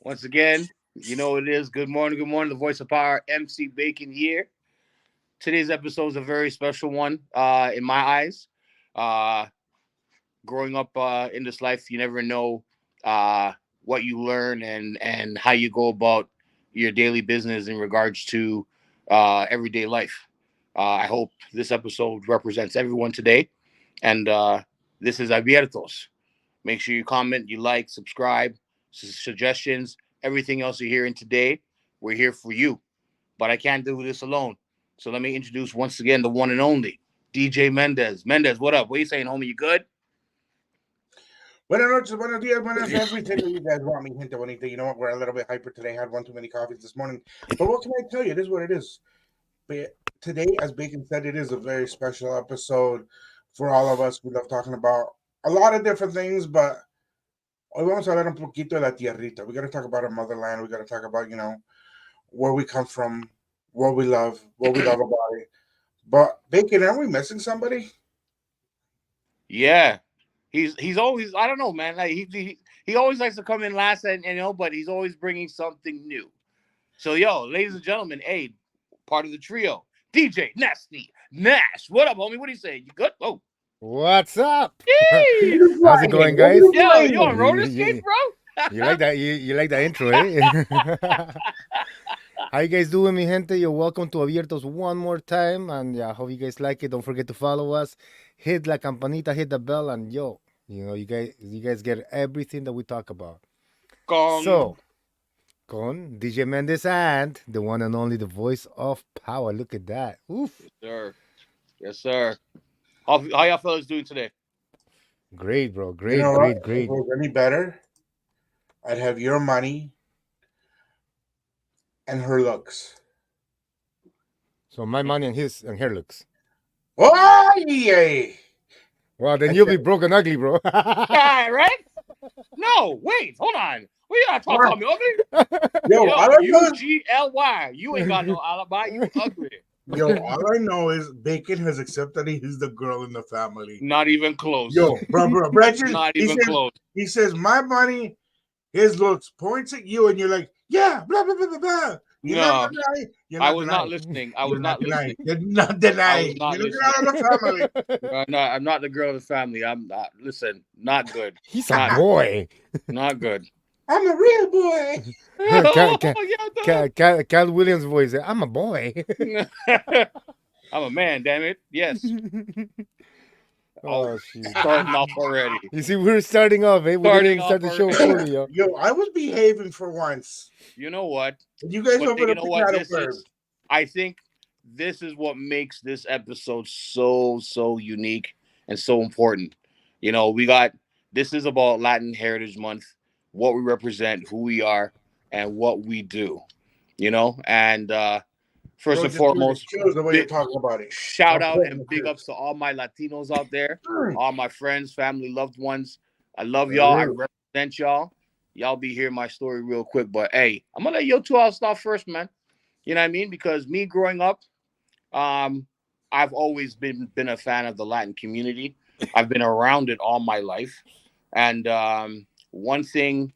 Once again, you know what it is. Good morning, good morning. The voice of power, MC Bacon here. Today's episode is a very special one in my eyes. Uh, Growing up in this life, you never know what you learn and how you go about your daily business in regards to everyday life. I hope this episode represents everyone today. And this is Abiertos. Make sure you comment, you like, subscribe, suggestions, everything else you're hearing today. We're here for you. But I can't do this alone. So let me introduce once again the one and only DJ Mendez. Mendez, what up? What are you saying, homie? You good? Buenas noches, buenos días, buenas everything that you guys want me, gente bonita. You know what? We're a little bit hyper today. Had one too many coffees this morning. But what can I tell you? It is what it is. But today, as Bacon said, it is a very special episode for all of us. We love talking about a lot of different things, but hoy vamos a hablar un poquito de la tierrita. We got to talk about our motherland. We got to talk about, where we come from, what we love about it. But Bacon, are we missing somebody? Yeah. He's always, I don't know, man. Like he always likes to come in last and but he's always bringing something new. So yo, ladies and gentlemen, hey, part of the trio, DJ Nasty Nash. What up, homie? What do you say? You good? Oh, What's up? jeez. How's it going, guys? Yo, you on roller skates, bro? You like that? You like that intro, eh? How you guys doing, mi gente? You're welcome to Abiertos one more time, and yeah, I hope you guys like it. Don't forget to follow us, hit la campanita, hit the bell, and you guys get everything that we talk about. So, con DJ Mendes and the one and only the voice of power. Look at that. Oof. Yes, sir. Yes, sir. How y'all fellas doing today? Great, bro. You Great, know what? great, If great. it was any better, I'd have your money and her looks. So my money and his and her looks. Oh, yeah. Well, then you'll be broke and ugly, bro. Yeah, right? No, wait, hold on. What you not talking about me ugly? Yo, Yo, all I know is, UGLY. You ain't got no alibi. You ugly. all I know is Bacon has accepted he's the girl in the family. Not even close. Yo, bro, Bretches, Not even close. he says, my money, his looks, points at you, and you're like, yeah, blah, blah, blah, blah, blah. No, I was not listening. I was not listening. You're not I was denying. not You're looking listening. out of the family. No, I'm not the girl of the family. I'm not. Listen, not good. He's a boy. Not good. I'm a real boy. Cal Williams' voice. I'm a boy. I'm a man, damn it. Yes. Oh, shit. Starting off already. You see, we're starting off, eh? We didn't even start the show fully, yo. Yo, I was behaving for once. You know what? You guys But open you up know the what can of this worms. is? I think this is what makes this episode so unique and so important. You know, this is about Latin Heritage Month, what we represent, who we are, and what we do. You know, and first and foremost, shows the way you're talking about it. shout out and big ups to all my Latinos out there, all my friends, family, loved ones. I love y'all. I represent y'all. Y'all be hearing my story real quick, but hey, I'm gonna let you two out start first, man. You know what I mean? Because me growing up, I've always been a fan of the Latin community. I've been around it all my life, and one thing,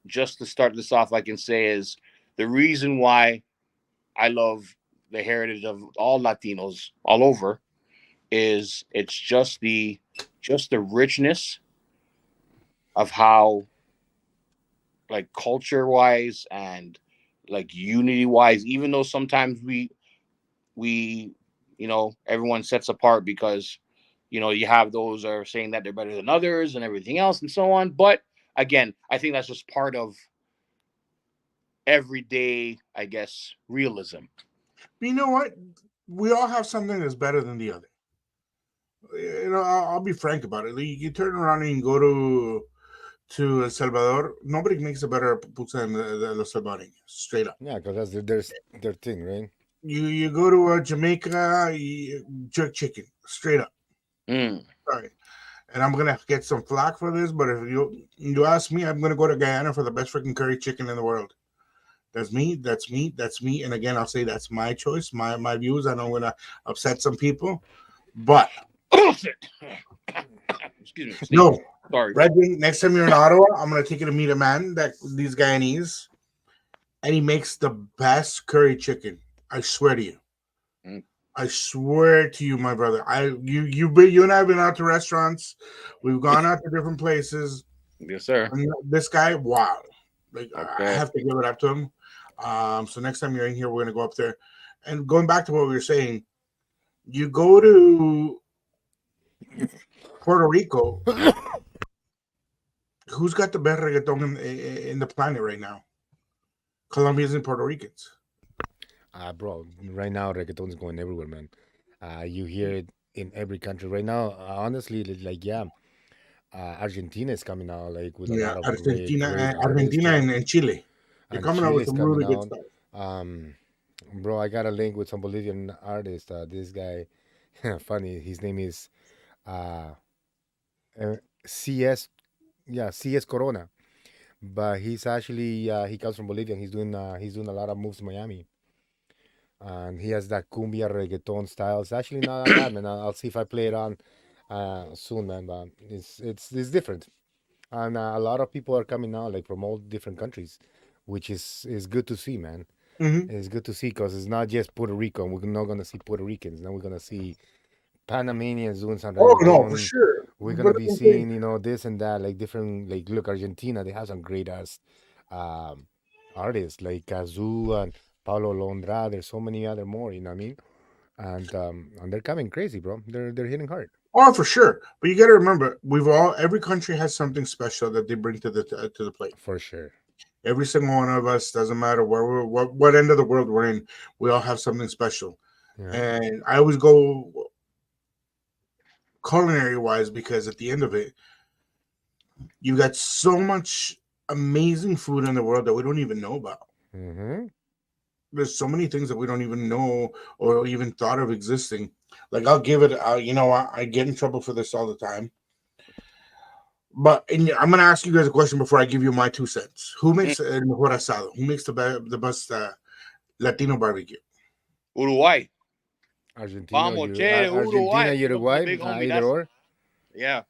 just to start this off, I can say is the reason why I love the heritage of all Latinos all over is it's just the richness of how, like, culture wise and like unity wise, even though sometimes we everyone sets apart because you have those are saying that they're better than others and everything else and so on. But again, I think that's just part of everyday, I guess, realism. You know what? We all have something that's better than the other. I'll be frank about it. You turn around and you go to El Salvador, nobody makes a better pupusa than the Salvadorians, straight up. Yeah, because that's their thing, right? You go to Jamaica, jerk chicken, straight up. Sorry. And I'm gonna get some flack for this, but if you ask me, I'm gonna go to Guyana for the best freaking curry chicken in the world. That's me. And again, I'll say that's my choice, my views. I know I'm gonna upset some people, but Excuse me. no, Sorry. Reggie, next time you're in Ottawa, I'm gonna take you to meet a man that these Guyanese, and he makes the best curry chicken. I swear to you. Mm. I swear to you, my brother. You and I have been out to restaurants. We've gone out to different places. Yes, sir. And this guy, wow! Like I Okay. have to give it up to him. So next time you're in here, we're gonna go up there. And going back to what we were saying, you go to Puerto Rico. Who's got the best reggaeton in the planet right now? Colombians and Puerto Ricans. Bro, right now reggaeton is going everywhere, man. You hear it in every country right now. Honestly, like yeah, Argentina is coming out like with a Yeah, lot of great, Argentina, great artists, Argentina, and Chile. They're and coming out Chile with is some coming really good out. stuff. Um, Bro, I got a link with some Bolivian artist. This guy, funny. His name is uh, CS. Yeah, CS Corona. But he's actually he comes from Bolivia. And he's doing a lot of moves in Miami, and he has that cumbia reggaeton style. It's actually not that bad, man. I'll see if I play it on soon, man. But it's different, and a lot of people are coming now, like from all different countries, which is good to see, man. Hmm. It's good to see because it's not just Puerto Rico. We're not gonna see Puerto Ricans. Now we're gonna see Panamanians doing some Oh no, for reggaeton. sure. We're But gonna be I think, seeing, this and that, like different, like look, Argentina, they have some great ass um, artists like Kazoo and Paulo Londra. There's so many other more, you know what I mean? And they're coming crazy, bro. They're hitting hard oh, for sure. But you got to remember, every country has something special that they bring to the plate. for sure. Every single one of us, doesn't matter where what end of the world we're in, we all have something special. Yeah. And I always go culinary wise because at the end of it, you got so much amazing food in the world that we don't even know about. Mm-hmm. There's so many things that we don't even know or even thought of existing. Like I'll give it, I get in trouble for this all the time. But I'm gonna ask you guys a question before I give you my 2 cents. Who Mm. makes el mejor asado? Who makes the best Latino barbecue? Uruguay. Argentina, Vamos, che, Argentina, Uruguay. Big up to the Uruguay, big homie. either That's or. yeah.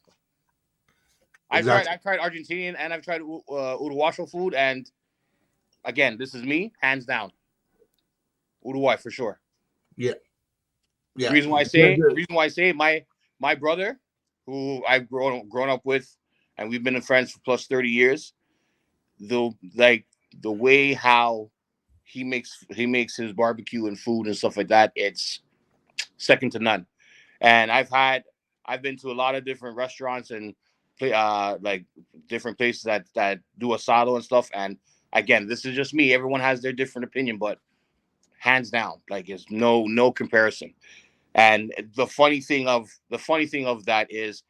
Exactly. I've tried Argentinian and I've tried Uruguayo food, and again, this is me, hands down. Uruguay for sure. Yeah, The yeah. reason why I say it, the reason why I say it, my brother, who I've grown up with, and we've been friends for plus 30 years. The the way how he makes his barbecue and food and stuff like that, it's second to none. And I've been to a lot of different restaurants and like different places that do asado and stuff. And again, this is just me. Everyone has their different opinion, but hands down, like it's no comparison. And the funny thing of that is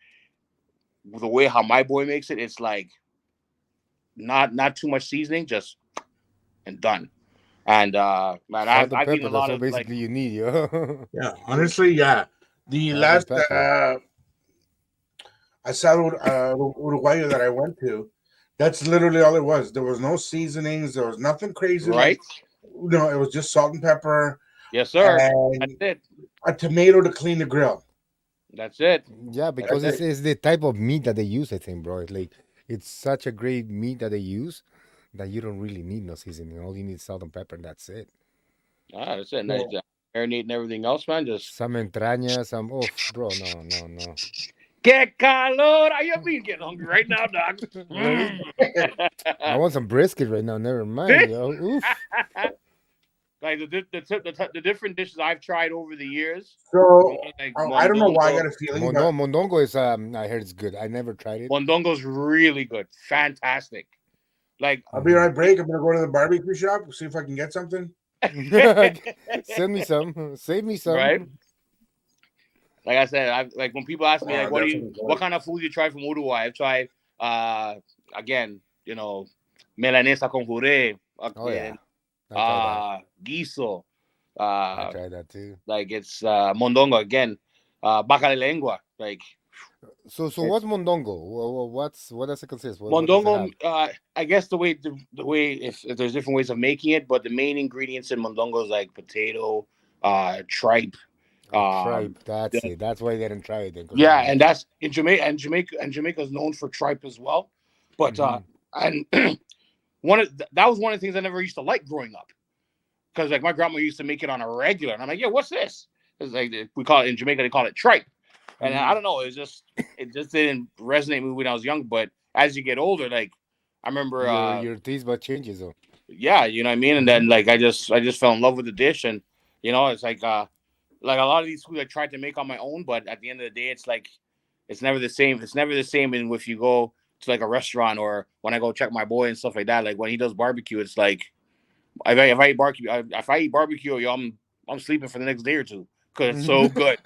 the way how my boy makes it. It's like not too much seasoning, just and done. And man, Salt and I've eaten pepper. a That's lot all of like basically you need, yo. Yeah, honestly, yeah. The Salt and last pepper. asado Uruguayo that I went to, that's literally all it was. There was no seasonings. There was nothing crazy like, right. it was just salt and pepper Yes, sir. That's and it. a tomato to clean the grill. That's it. Yeah, That's because That's it's, it. it. it's the type of meat that they use, I think, bro. It's like it's such a great meat that they use that you don't really need no seasoning. All you need is salt and pepper, and that's it. That's it. Nice. So, Marinate and everything else, man. Just Some entrañas, some oof, bro. No, no, no. get calor. Are you being getting hungry right now, dog? Right? I want some brisket right now. Never mind, This- yo. Oof. like the different dishes I've tried over the years, from so like I don't know why I got mondongo. a feeling that Mondongo is I heard it's good. I never tried it. Mondongo's really good, fantastic. Like I'll be right Mhm. break. I'm gonna go to the barbecue shop, see if I can get something. Send me some. Save me right. some. Like I said, I like when people ask me like, Definitely. what kind of food you try from Uruguay? I've tried again, melanesa con puré, Oh yeah, again, I tried that. guiso, I uh, tried that too. like it's mondongo again, vaca de lengua. Like So it's what's mondongo? What does it consist? What does it mondongo. have? I guess the way if there's different ways of making it, but the main ingredients in mondongo is like potato, tripe, A tripe. Um, That's the- it. That's why they didn't try it then, because of yeah, that. and that's in Jamaica, and Jamaica's known for tripe as well. But Hmm. and that was one of the things I never used to like growing up, because like my grandma used to make it on a regular, and I'm like, yeah, what's this? It's like we call it in Jamaica, they call it tripe, and I Hmm. don't know, it just didn't resonate with me when I was young. But as you get older, like I remember, Your taste bud changes though. yeah, you know what I mean, and Hmm. then like I just fell in love with the dish, and it's like a lot of these foods I tried to make on my own, but at the end of the day, it's like it's never the same. It's never the same. And if you go to like a restaurant or when I go check my boy and stuff like that, like when he does barbecue, it's like if I eat barbecue, yo, I'm sleeping for the next day or two because it's so good.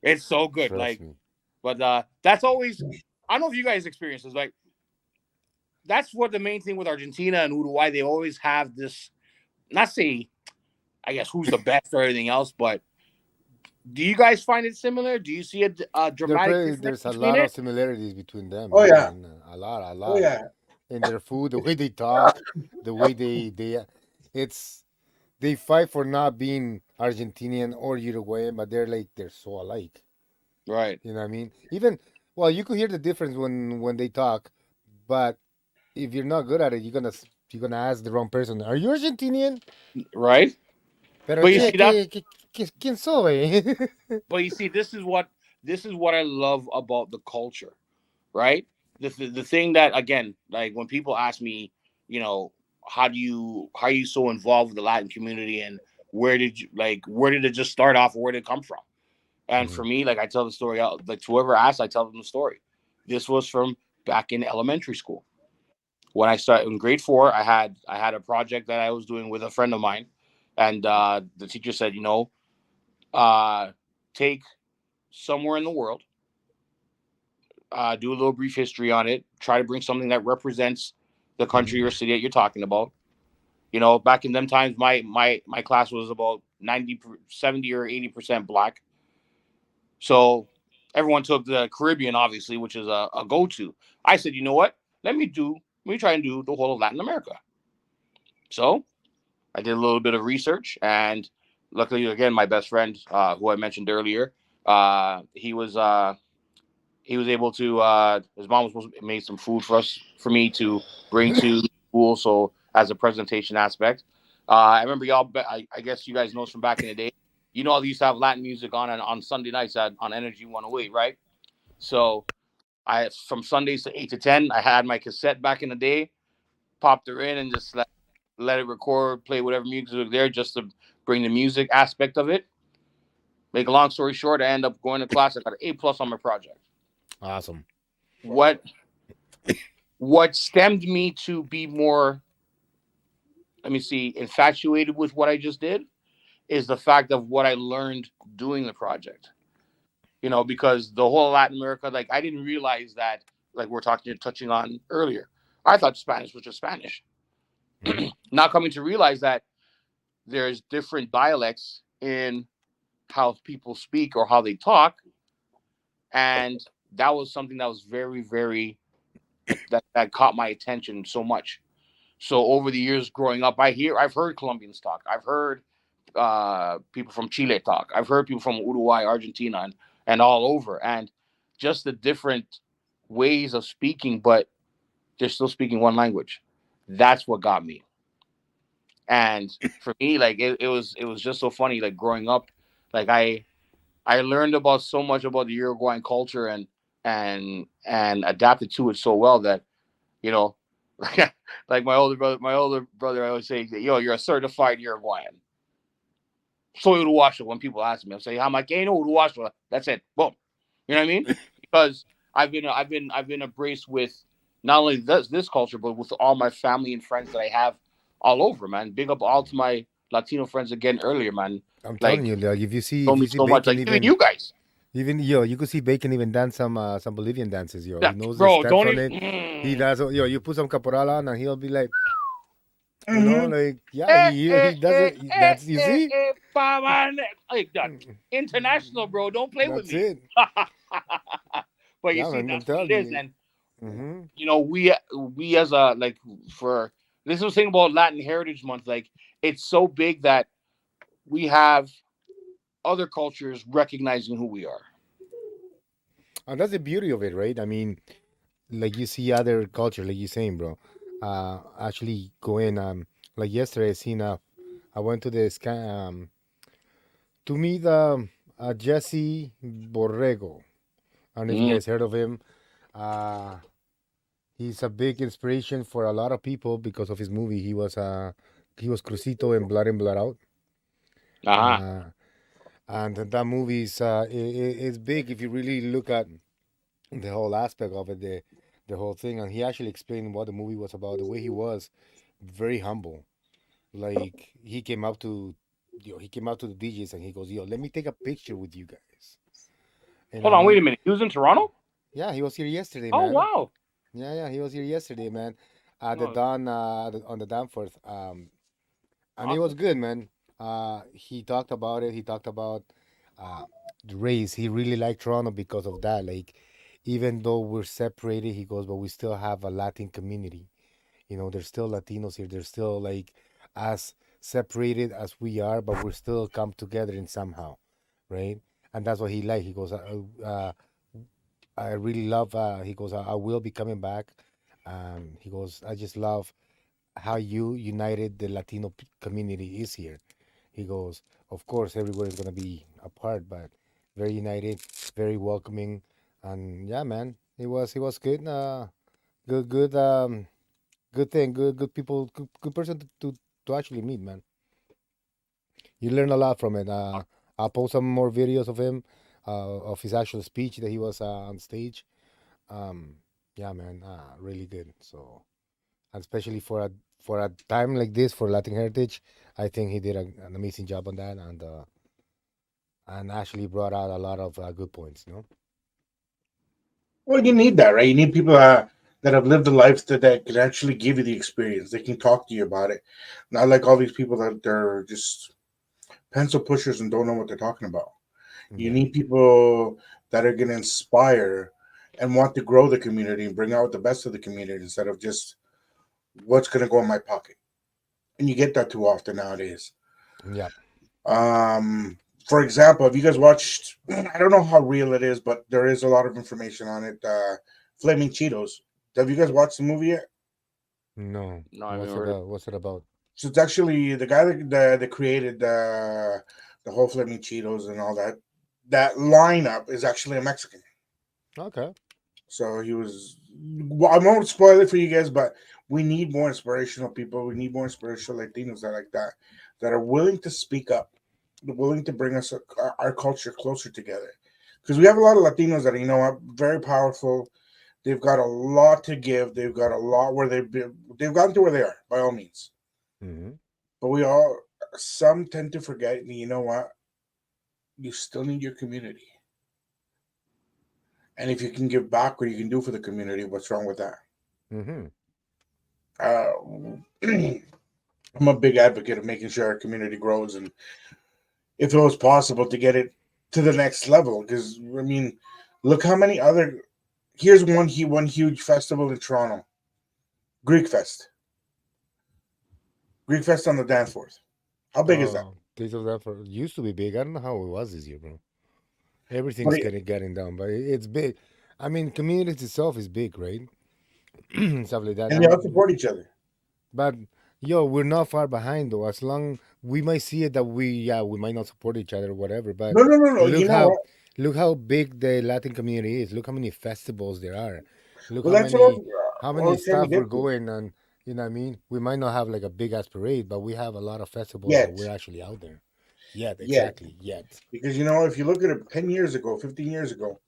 It's so good. Trust Like, me. but that's always. I don't know if you guys experience this. Like, that's what the main thing with Argentina and Uruguay. They always have this. Not say, I guess who's the best or anything else, but do you guys find it similar? Do you see a dramatic difference There's a between lot of it? similarities between them. Oh Yeah, yeah, man. A lot, a oh lot. yeah. In their food, the way they talk, the way it's they fight for not being Argentinian or Uruguayan, but they're so alike. Right, You know what I mean? Even well, you could hear the difference when they talk, but if you're not good at it, you're gonna ask the wrong person. Are you Argentinian? right. Pero But you see that. quién soy? But you see, this is what I love about the culture, right? The thing that again, like when people ask me, you know, how are you so involved with the Latin community and where did it just start off or where did it come from? And Mhm. for me, like I tell the story out, like to whoever asks, I tell them the story. This was from back in elementary school. When I started in grade four, I had a project that I was doing with a friend of mine, and the teacher said, uh, take somewhere in the world, do a little brief history on it, try to bring something that represents the country Mhm. or city that you're talking about. Back in them times, my class was about 90, 70 or 80% black. So everyone took the Caribbean, obviously, which is a go to. I said, you know what? Let me try and do the whole of Latin America. So I did a little bit of research, and luckily, again, my best friend, who I mentioned earlier, he was able to. His mom was supposed to make some food for me to bring to school, so as a presentation aspect. I remember y'all. I guess you guys know from back in the day. They used to have Latin music on Sunday nights on Energy 108, right? So I from Sundays to 8 to 10, I had my cassette back in the day, popped her in, and just let it record, play whatever music was there, just to bring the music aspect of it. Make a long story short, I end up going to class. I got an A+ on my project. Awesome. What what stemmed me to be more, let me see, infatuated with what I just did is the fact of what I learned doing the project. Because the whole Latin America, like I didn't realize that, like we're touching on earlier. I thought Spanish was just Spanish. Mhm. Not coming to realize that there's different dialects in how people speak or how they talk, and that was something that was very, very that caught my attention so much. So over the years growing up, I've heard Colombians talk. I've heard people from Chile talk. I've heard people from Uruguay, Argentina, and all over, and just the different ways of speaking, but they're still speaking one language. That's what got me. And for me, like it was just so funny. Like growing up, like I learned about so much about the Uruguayan culture and adapted to it so well that you know, like my older brother, I always say, "Yo, you're a certified Uruguayan." Soy uruguayo. When people ask me, I say, "I'm like, ain't no uruguayo." That's it. Boom. You know what I mean? Because I've been embraced with not only this culture, but with all my family and friends that I have all over, man. Big up all to my Latino friends again earlier, man. I'm telling Like, you, like told if me you see so much. Bacon, Like even you guys, even you could see Bacon even dance some Bolivian dances, yo. He yeah, knows the bro. steps Don't on it. He even. does, you put some caporal on, and he'll be like, Mm-hmm. like, yeah, he does it. That's you see. Like that. International, bro. Don't play with That's me. it. But you Yeah, see, man. I'm that's what it telling is. you. And Hmm. we as a like for this was thing about Latin Heritage Month. Like it's so big that we have other cultures recognizing who we are. And that's the beauty of it, right? I mean, like you see other culture, like you saying, bro. Actually going like yesterday, I seen I went to this to meet Jesse Borrego. I don't know if you Mm. guys heard of him. Uh, he's a big inspiration for a lot of people because of his movie. He was Crucito in Blood Out. Uh-huh. Uh, and that movie is it's big if you really look at the whole aspect of it, the whole thing. And he actually explained what the movie was about. The way he was very humble. Like he came out to the DJs and he goes, "Yo, let me take a picture with you guys." And Hold I on, wait mean, a minute. He was in Toronto? yeah, he was here yesterday, Oh man. wow. Yeah, he was here yesterday, man. At the Oh, Don, on the Danforth, and it was awesome. good, man. He talked about it. He talked about uh, the race. He really liked Toronto because of that. Like, even though we're separated, he goes, but we still have a Latin community. You know, there's still Latinos here. They're still like as separated as we are, but we're still come together in somehow, right? And that's what he liked. He goes, I really love. He goes, I will be coming back. He goes, I just love how you united the Latino community is here. He goes, of course, everywhere is gonna be apart, but very united, very welcoming, and yeah, man, it was good. Good, good thing, good people, good person to actually meet, man. You learn a lot from it. I'll post some more videos of him, of his actual speech that he was on stage. Um, yeah, man, really good. So, and especially for a time like this for Latin Heritage, I think he did an amazing job on that, and actually brought out a lot of good points. You know. Well, you need that, right? You need people that have lived a life that can actually give you the experience. They can talk to you about it. Not like all these people that they're just pencil pushers and don't know what they're talking about. You Yeah. need people that are going to inspire and want to grow the community and bring out the best of the community instead of just what's going to go in my pocket. And you get that too often nowadays. Yeah. Um, for example, have you guys watched? I don't know how real it is, but there is a lot of information on it. Flaming Cheetos. Have you guys watched the movie yet? No. No, I haven't What's it heard of. about? What's it about? So it's actually the guy that created the whole Flaming Cheetos and all that. That lineup is actually a Mexican. Okay. So he was. Well, I won't spoil it for you guys, but we need more inspirational people. We need more inspirational Latinos that like that are willing to speak up, willing to bring us our culture closer together. Because we have a lot of Latinos that are very powerful. They've got a lot to give. They've got a lot where they've gotten to where they are by all means. Mm-hmm. But we all some tend to forget. And you know what? You still need your community. And if you can give back what you can do for the community, what's wrong with that? Mm-hmm. Uh, I'm a big advocate of making sure our community grows, and if it was possible to get it to the next level, because I mean, look how many other. Here's one huge festival in Toronto, Greek Fest, Greek Fest on the Danforth. How big is that? Taste of that for used to be big. I don't know how it was this year, bro. Everything's But getting down, but it's big. I mean, community itself is big, right? Stuff like that. and they all support each other. But yo, we're not far behind though. As long we might see it that we might not support each other or whatever. But No, no, no, no. You look know how what? look how big the Latin community is. Look how many festivals there are. Look Well, that's what how I many was trying to stuff we're get to. going on. You know what I mean? We might not have like a big ass parade, but we have a lot of festivals that Yet, we're actually out there. Yet, yet, exactly. Yet. because if you look at it 10 years ago, 15 years ago,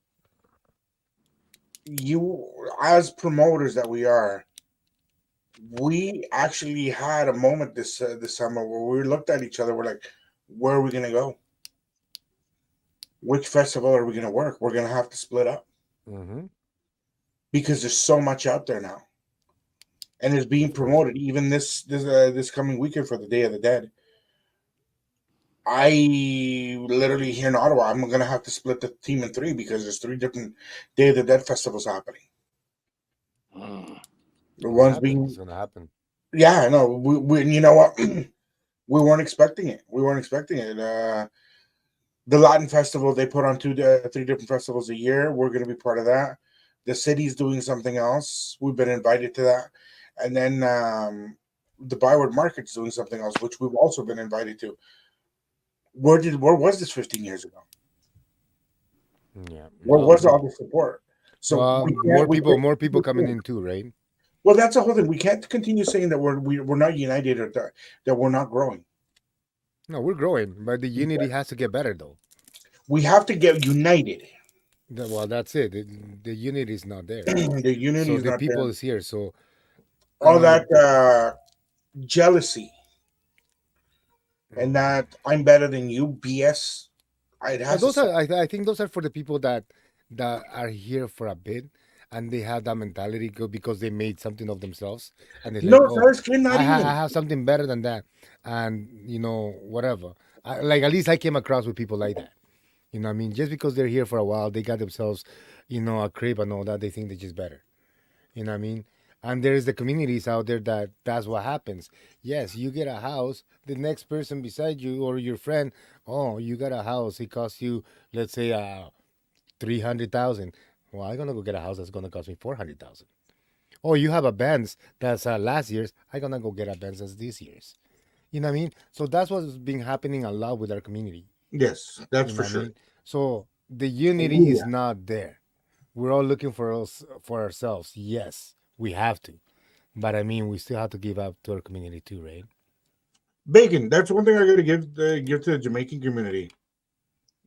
you as promoters that we actually had a moment this summer where we looked at each other. We're like, where are we gonna go? Which festival are we gonna work? We're gonna have to split up Mm-hmm. because there's so much out there now, and it's being Of course. promoted. Even this coming weekend for the Day of the Dead, I literally here in Ottawa, I'm gonna have to split the team in three because there's three different Day of the Dead festivals happening. Mm. The Gonna ones happen. It's being, gonna happen. yeah, I know. We you know what? We weren't expecting it. We weren't expecting it. The Latin festival, they put on three different festivals a year. We're going to be part of that. The city's doing something else. We've been invited to that, and then the Byward Market's doing something else, which we've also been invited to. Where was this 15 years ago? Yeah. Where Well, was all the support? So we can't more people coming in too, right? well, that's the whole thing. We can't continue saying that we're not united or that we're not growing. No, we're growing, but the unity has to get better though. We have to get united. Well, that's it. The unity is not there. The unity So is the not there. people is here. So I All mean, that jealousy and that I'm better than you BS. It has to those are stop. I think those are for the people that are here for a bit and they have that mentality because they made something of themselves and they're No, like, oh, sabes que not I even. have something better than that, and whatever. Like at least I came across with people like that. You know what I mean? Just because they're here for a while, they got themselves, a crib and all that. They think they're just better. You know what I mean? And there's the communities out there that's what happens. Yes, you get a house, the next person beside you or your friend, oh, you got a house. It costs you, let's say, 300,000. Well, I'm gonna go get a house that's gonna cost me 400,000. Oh, you have a Benz that's last year's. I'm gonna go get a Benz that's this year's. You know what I mean? So that's what's been happening a lot with our community. Yes, that's You for know what I sure. mean? So the unity is not there. We're all looking for us for ourselves. Yes, we have to, but I mean, we still have to give up to our community too, right? Bacon. That's one thing I got to give to the Jamaican community.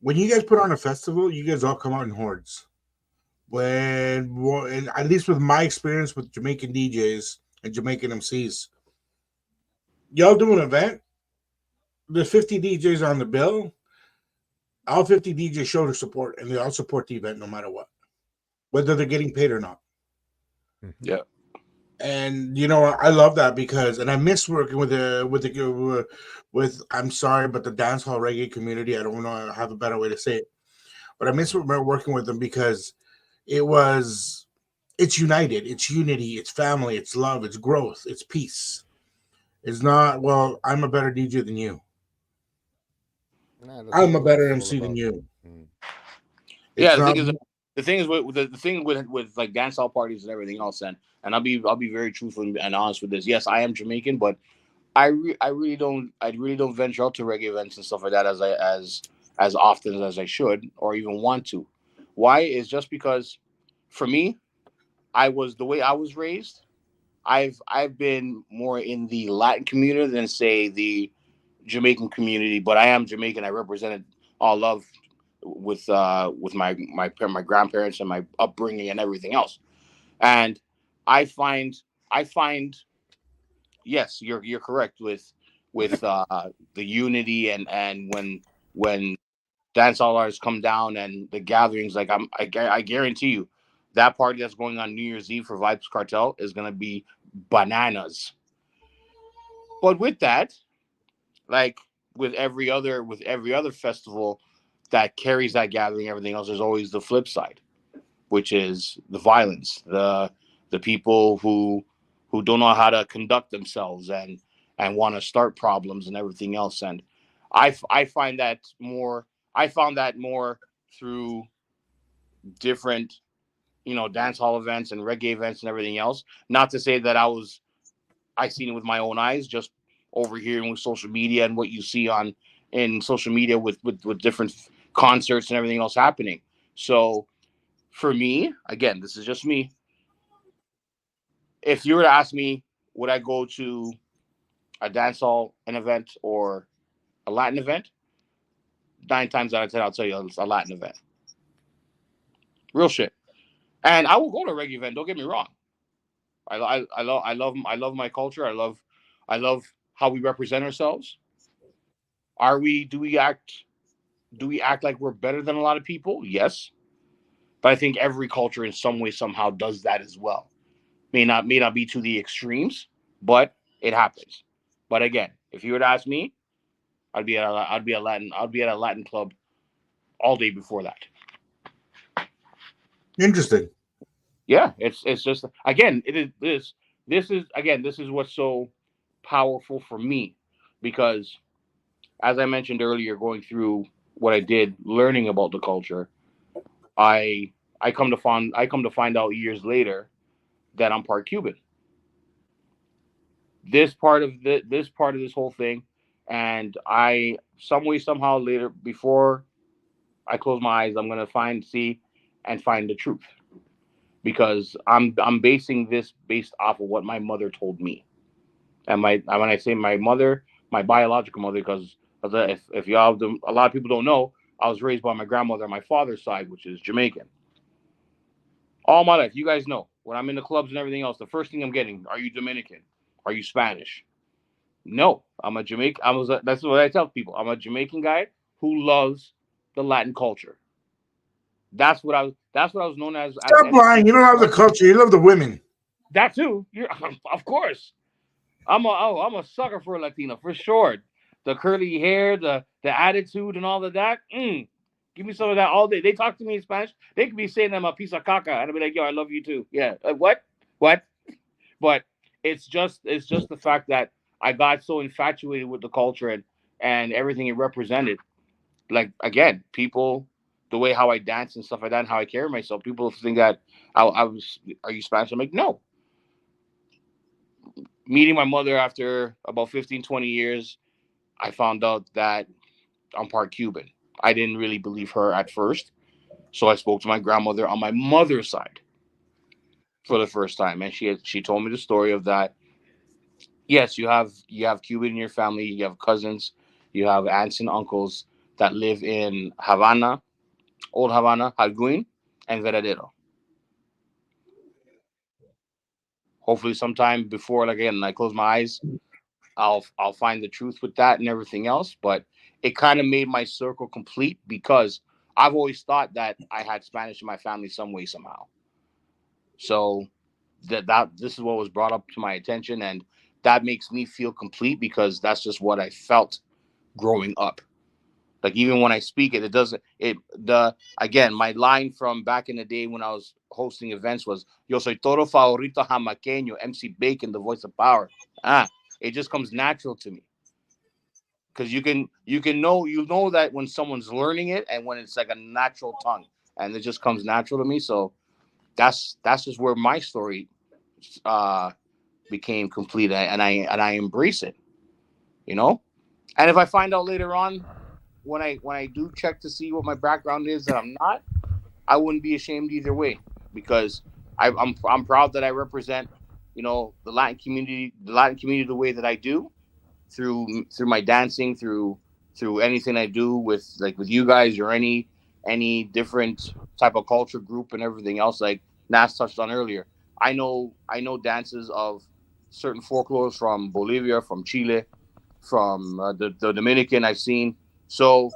When you guys put on a festival, you guys all come out in hordes. And at least with my experience with Jamaican DJs and Jamaican MCs, y'all do an event. There's 50 DJs on the bill. All 50 DJs show their support, and they all support the event no matter what, whether they're getting paid or not. Mm-hmm. Yeah. And I love that because, and I miss working with I'm sorry, but the dancehall reggae community. I don't know. I have a better way to say it, but I miss working with them because it was it's united, it's unity, it's family, it's love, it's growth, it's peace. It's not, well, I'm a better DJ than you. Nah, that's I'm not a what better it's all MC than about. you. Mm. It's Yeah, the not. thing is, the thing with like dance hall parties and everything else, and I'll be very truthful and honest with this. Yes, I am Jamaican, but I really don't venture out to reggae events and stuff like that as often as I should or even want to. Why is just because for me, I was the way I was raised. I've been more in the Latin community than say the Jamaican community, but I am Jamaican. I represented all love with my grandparents and my upbringing and everything else. And I find I find yes, you're correct with the unity and when dance hall artists come down and the gatherings like I guarantee you that party that's going on New Year's Eve for Vibes Cartel is gonna be bananas. But with that, like with every other festival that carries that gathering, everything else, there's always the flip side, which is the violence, the people who don't know how to conduct themselves and want to start problems and everything else. And I find that more. I found that more through different dance hall events and reggae events and everything else. Not to say that I seen it with my own eyes, just overhearing with social media and what you see on in social media with different concerts and everything else happening. So for me, again, this is just me. If you were to ask me, would I go to a dance hall, an event, or a Latin event? 9 times out of 10, I'll tell you it's a Latin event. Real shit. And I will go to a reggae event. Don't get me wrong. I love my culture. I love how we represent ourselves. Are we? Do we act? Do we act like we're better than a lot of people? Yes, but I think every culture in some way somehow does that as well. May not be to the extremes, but it happens. But again, if you were to ask me, I'd be at a Latin club all day before that. Interesting. Yeah, it's just again it is this is what's so powerful for me because as I mentioned earlier, going through what I did learning about the culture, I I come to find out years later that I'm part Cuban. This part of this whole thing, and I some way somehow later before I close my eyes, I'm gonna find the truth because I'm basing this based off of what my mother told me, and my when I say my mother, my biological mother, because if y'all a lot of people don't know, I was raised by my grandmother on my father's side, which is Jamaican. All my life, you guys know when I'm in the clubs and everything else, the first thing I'm getting, are you Dominican? Are you Spanish? No, I'm a Jamaican. That's what I tell people. I'm a Jamaican guy who loves the Latin culture. That's what I was known as Stop lying. entertainment. You don't have the culture. You love the women. That too. You're of course. I'm a sucker for a Latina for sure. The curly hair, the attitude, and all of that. Give me some of that all day. They talk to me in Spanish. They could be saying I'm a piece of caca, and I'll be like, yo, I love you too. Yeah. What? What? But it's just the fact that I got so infatuated with the culture and everything it represented. Like again, people, the way how I dance and stuff like that, and how I carry myself. People think that I was. Are you Spanish? I'm like, no. Meeting my mother after about 15, 20 years, I found out that I'm part Cuban. I didn't really believe her at first. So I spoke to my grandmother on my mother's side for the first time. And she told me the story of that. Yes, you have Cuban in your family, you have cousins, you have aunts and uncles that live in Havana, Old Havana, Halguin, and Veradero. Hopefully sometime before, like again, I close my eyes, I'll find the truth with that and everything else. But it kind of made my circle complete because I've always thought that I had Spanish in my family some way somehow. So that this is what was brought up to my attention, and that makes me feel complete because that's just what I felt growing up. Like even when I speak it, it doesn't it the again my line from back in the day when I was hosting events was "Yo soy todo favorito jamaqueño." MC Bacon, the voice of power. It just comes natural to me because you know that when someone's learning it and when it's like a natural tongue and it just comes natural to me. So that's just where my story uh became complete, and I embrace it, you know. And if I find out later on when I do check to see what my background is that I'm not, I wouldn't be ashamed either way because I'm proud that I represent the Latin community the way that I do through my dancing, through anything I do with you guys or any different type of culture group and everything else like Nas touched on earlier. I know dances of certain folklores from Bolivia, from Chile, from the Dominican I've seen. So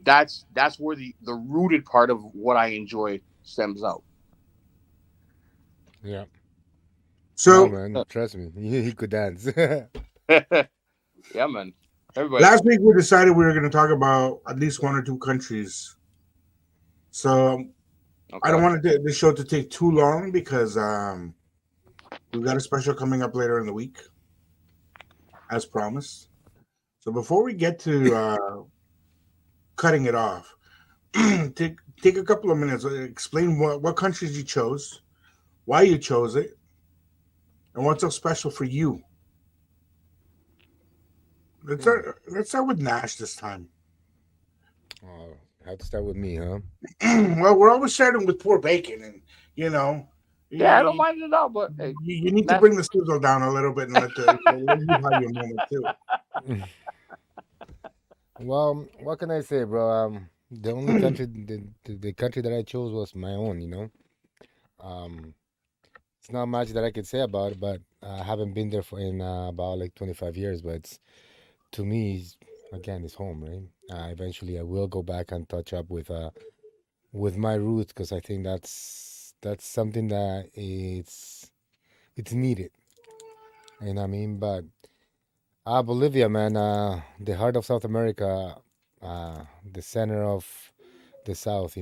that's where the rooted part of what I enjoy stems out. Yeah. No, So man, trust me, he could dance. Yeah, man. Everybody. last week we decided we were going to talk about at least one or two countries. So I don't Okay. want this show to take too long because we've got a special coming up later in the week, as promised. So before we get to cutting it off, take a couple of minutes. Explain what countries you chose, why you chose it, and what's so special for you. Let's start with Nash this time. Oh, have to start with me, huh? Well, we're always starting with poor bacon, and you know, Yeah, I don't you, mind it at all, but hey, you need to that's bring the sizzle down a little bit and let you have your moment too. Well, what can I say, bro? The only country, the country that I chose was my own. Um, it's not much that I could say about it, but I haven't been there for in about like 25 years. But to me, again, it's home, right? Eventually, I will go back and touch up with my roots because I think that's something that it's needed. You know what I mean? But Bolivia, man, the heart of South America, the center of the South.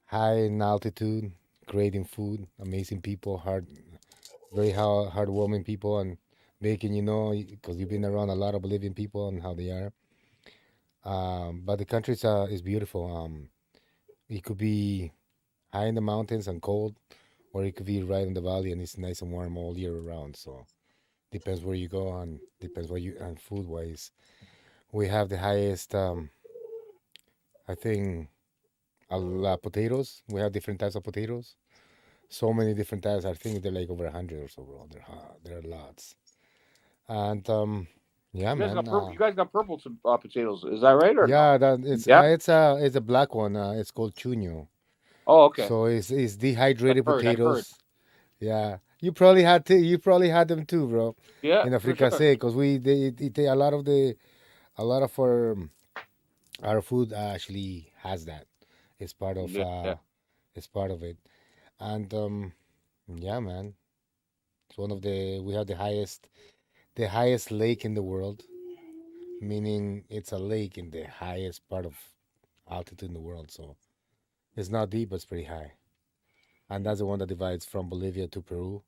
High in altitude, great in food, amazing people, very heartwarming people, and making because you've been around a lot of Bolivian people and how they are. But the country is beautiful. It could be high in the mountains and cold, or it could be right in the valley and it's nice and warm all year around. So depends where you go and depends what you and food wise. We have the highest, I think, potatoes. We have different types of potatoes. So many different types. I think they're like over 100 or so, bro. There are lots. And yeah, You guys man. got purple. You guys got purple potatoes. Is that right or no? Yeah, that Yeah. it's a black one. It's called chuño. Oh, okay. So it's I've dehydrated heard. I've heard. potatoes. Yeah, you probably had them too, bro, Yeah, in the for sure. fricassee, because they a lot of our food actually has that. It's part of Yeah, yeah. it's part of it. And yeah, man, it's one of the we have the highest lake in the world, meaning it's a lake in the highest part of altitude in the world. So it's not deep, but it's pretty high, and that's the one that divides from Bolivia to Peru.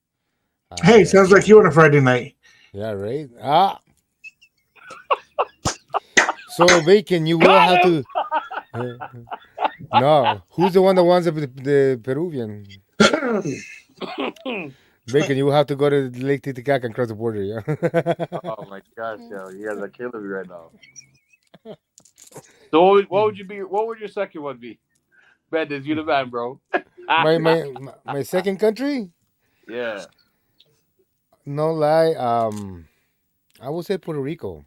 Hey, sounds like So you on a Friday night. yeah, right. So Bacon, you will Got have him. to. uh, no, who's the one that wants the Peruvian? Bacon, you will have to go to Lake Titicaca and cross the border. Yeah. Oh my gosh, yo, you guys are killing me right now. So what would you be? What would your second one be? Bendis, you the man, bro. My second country? Yeah. No lie. I would say Puerto Rico.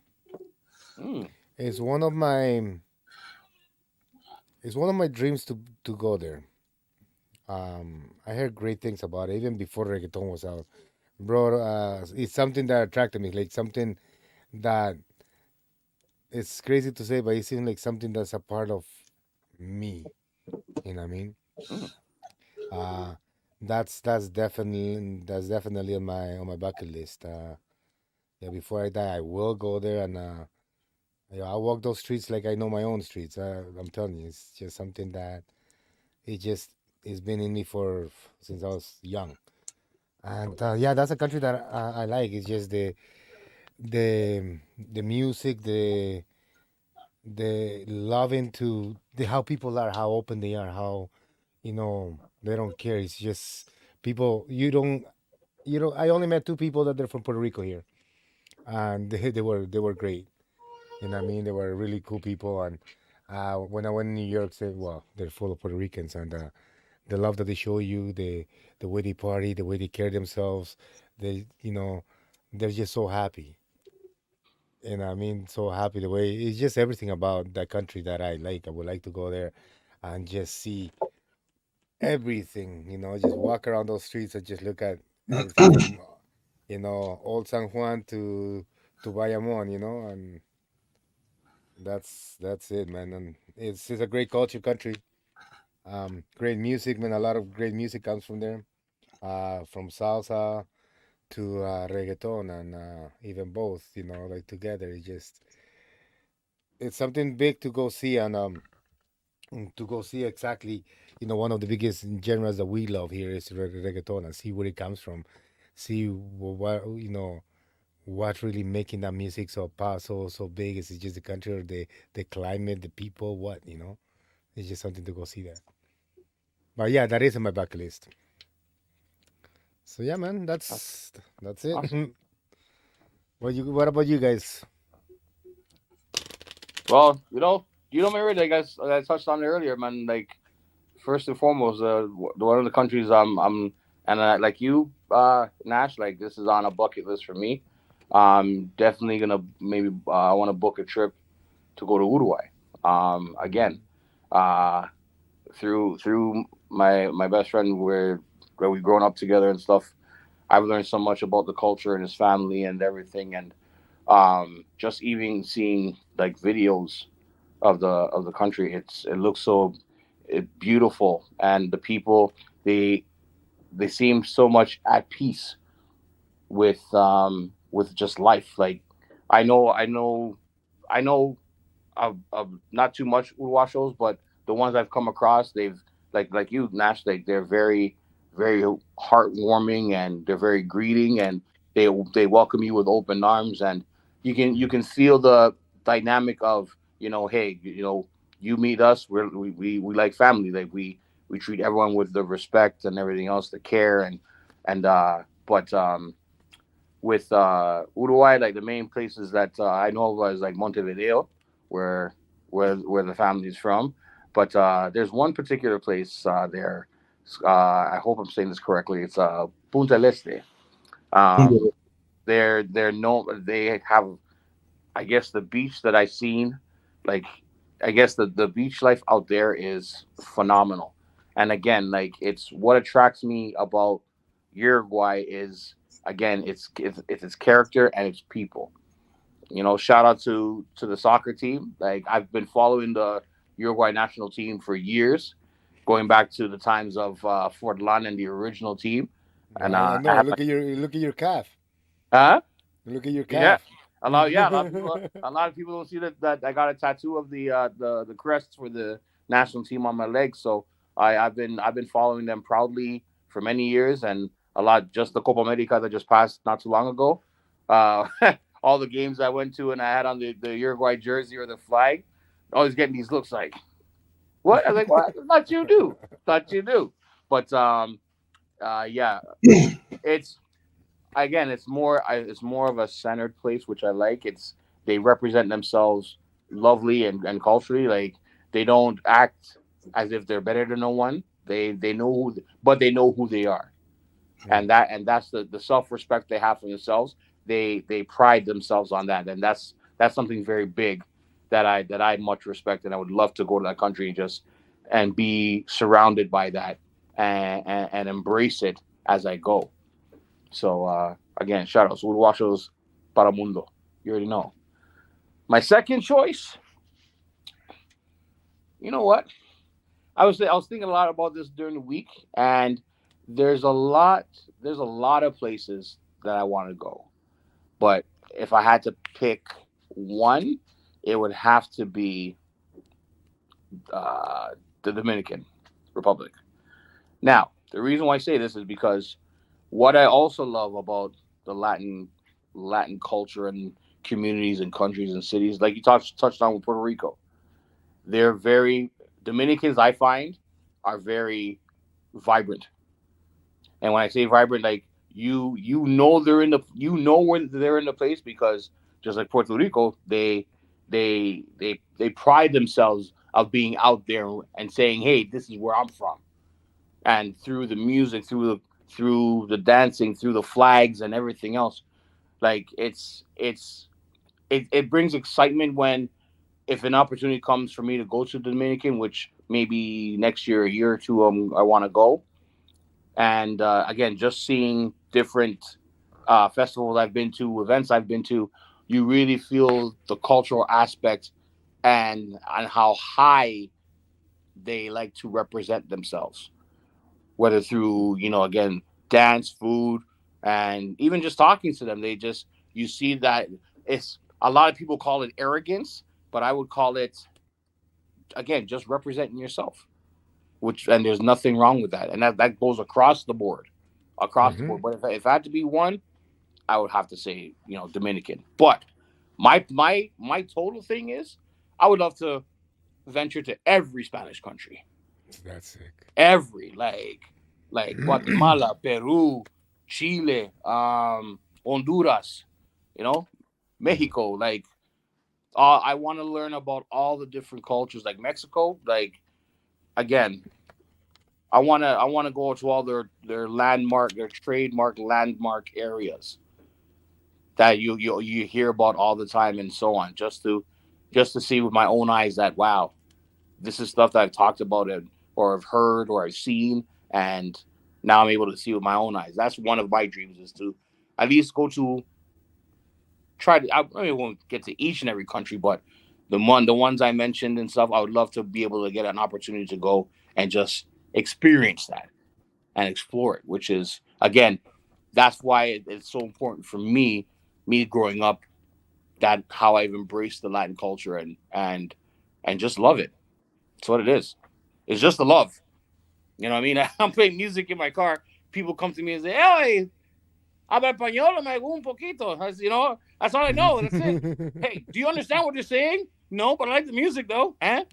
Mm. It's one of my it's one of my dreams to go there. I heard great things about it even before reggaeton was out, bro. It's something that attracted me, like something that it's crazy to say, but it seems like something that's a part of me. You know what I mean? Mm. Uh, that's definitely on my bucket list. Yeah, before I die, I will go there and yeah, I'll walk those streets like I know my own streets. I'm telling you, it's just something that it just it's been in me for since I was young. And yeah, that's a country that I like. It's just the music, the loving to the how people are, how open they are, how they don't care. It's just people you don't. I only met two people that they're from Puerto Rico here, and they were great. You know what I mean? They were really cool people. And when I went to New York, said, well, they're full of Puerto Ricans, and the love that they show you, the way they party, the way they care themselves, they're just so happy. And I mean, so happy the way it's just everything about that country that I like. I would like to go there and just see everything. Just walk around those streets and just look at everything from old San Juan to Bayamon. And that's it, man. And it's a great culture country. Great music, man. A lot of great music comes from there. From salsa to reggaeton and even both. Like together. It's something big to go see and to go see exactly. One of the biggest genres that we love here is reggaeton and see where it comes from. See what what's really making that music so big. Is it just the country or the climate, the people? What? It's just something to go see that. But yeah, that is on my bucket list. So yeah, man, That's that's it. awesome. What about you guys? Well, Mary, like I touched on it earlier, man. Like first and foremost, one of the countries and like you, Nash, like this is on a bucket list for me. Definitely gonna maybe I want to book a trip to go to Uruguay. Again, uh, through my best friend where we've grown up together and stuff. I've learned so much about the culture and his family and everything, and just even seeing like videos of the country, it looks so beautiful, and the people they seem so much at peace with just life. Like I know of not too much Uruguay shows, but the ones I've come across, they've like you, Nash. They're very heartwarming and they're very greeting and they welcome you with open arms and you can feel the dynamic of hey, you meet us, we like family. Like we treat everyone with the respect and everything else, the care and but with Uruguay, like the main places that I know of is like Montevideo, where where the family's from. But there's one particular place there. I hope I'm saying this correctly. It's Punta del Este. Um, they're no they have, I guess, the beach that I've seen, like, I guess the beach life out there is phenomenal. And again, like, it's what attracts me about Uruguay is, again, it's its character and its people. Shout out to the soccer team. Like, I've been following the Uruguay national team for years, going back to the times of Fortlan and the original team. And I I know. have my, Look at your calf. huh? Look at your Yeah, calf. a lot of people, don't see that I got a tattoo of the crest for the national team on my leg. So I've been following them proudly for many years, and a lot, just the Copa America that just passed not too long ago. Uh, all the games I went to and I had on the Uruguay jersey or the flag, always getting these looks like, what? I was like, what? Thought you do, thought you do. But yeah, it's, again, it's more of a centered place, which I like. It's They represent themselves lovely and culturally. Like, they don't act as if they're better than no one. They know but they know who they are, Yeah. and that's the self respect they have for themselves. They pride themselves on that, and that's something very big that I much respect, and I would love to go to that country and just and be surrounded by that and embrace it as I go. So again, shout outs, Uruguayos para mundo. You already know. My second choice, you know what? I was thinking a lot about this during the week, and there's a lot there's a lot of places that I want to go. But if I had to pick one, it would have to be uh, the Dominican Republic. Now, the reason why I say this is because what I also love about the Latin culture and communities and countries and cities, like you touched on with Puerto Rico, they're very Dominicans. I find are very vibrant, and when I say vibrant, like, you know when they're in the place, because just like Puerto Rico, they pride themselves of being out there and saying, "Hey, this is where I'm from." And through the music, through the dancing, through the flags and everything else, like, it brings excitement when, if an opportunity comes for me to go to the Dominican, which maybe next year, a year or two, I want to go. And again, just seeing different festivals I've been to, events I've been to, you really feel the cultural aspect and how high they like to represent themselves, whether through, again, dance, food, and even just talking to them. They just You see that it's a lot of people call it arrogance, but I would call it, again, just representing yourself. Which And there's nothing wrong with that, and that goes across the board, across the Hmm. board. But if I had to be one, I would have to say, Dominican. But my total thing is, I would love to venture to every Spanish country, That's sick. every, like Guatemala, Peru, Chile, Honduras, you know, Mexico. Like, I want to learn about all the different cultures. Like Mexico, like, again, I wanna go to all their trademark landmark areas that you hear about all the time and so on, just to see with my own eyes that, wow, this is stuff that I've talked about it, or I've heard or I've seen, and now I'm able to see with my own eyes. That's one of my dreams, is to at least go to try to. I won't get to each and every country, but the ones I mentioned and stuff, I would love to be able to get an opportunity to go and just experience that and explore it. Which is, again, that's why it's so important for me growing up, that how I've embraced the Latin culture and just love it. That's what it is. It's just the love. You know what I mean? I'm playing music in my car. People come to me and say, "Hey, habla español, me un poquito." That's all I know. That's it. Hey, do you understand what you're saying? No, but I like the music though. And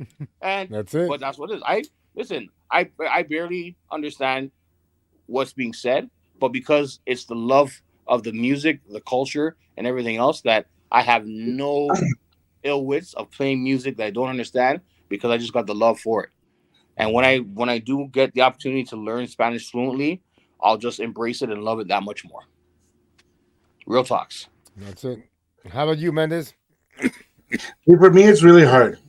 That's it. but that's what it is. I barely understand what's being said, but because it's the love of the music, the culture, and everything else, that I have no ill wits of playing music that I don't understand, because I just got the love for it. And when I do get the opportunity to learn Spanish fluently, I'll just embrace it and love it that much more. Real talks. That's it. How about you, Mendes? See, for me, it's really hard.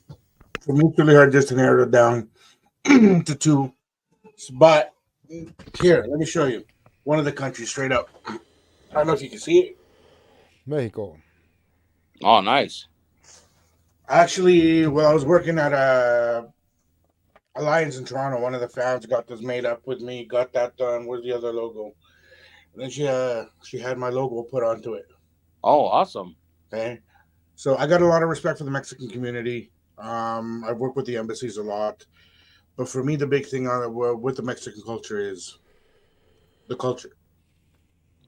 For me, it's really hard just to narrow it down to two. But here, let me show you one of the countries straight up. I don't know if you can see it. Mexico. Oh, nice. Actually, well, I was working at a Alliance in Toronto. One of the fans got this made up with me. Got that done. Where's the other logo? And then she had my logo put onto it. Oh, awesome. Okay, so I got a lot of respect for the Mexican community. I work with the embassies a lot, but for me, the big thing with the Mexican culture is the culture.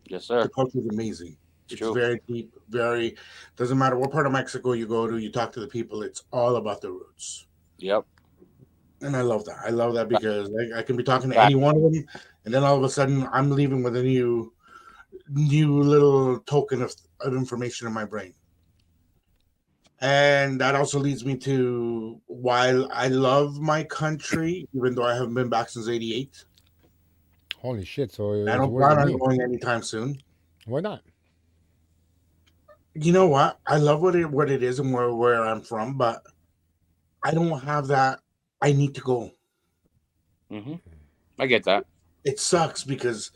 Yes, The sir. culture is amazing. It's True. very deep. Very doesn't matter what part of Mexico you go to. You talk to the people. It's all about the roots. Yep. And I love that. I love that Fact. because I can be talking to Fact. any one of them, and then all of a sudden I'm leaving with a new little token of information in my brain. And that also leads me to while I love my country, even though I haven't been back since '88, Holy shit! So I it's don't worse plan than on me. going anytime soon. Why not? You know what? I love what it is and where I'm from, but I don't have that. I need to go. Hmm. I get that. It sucks because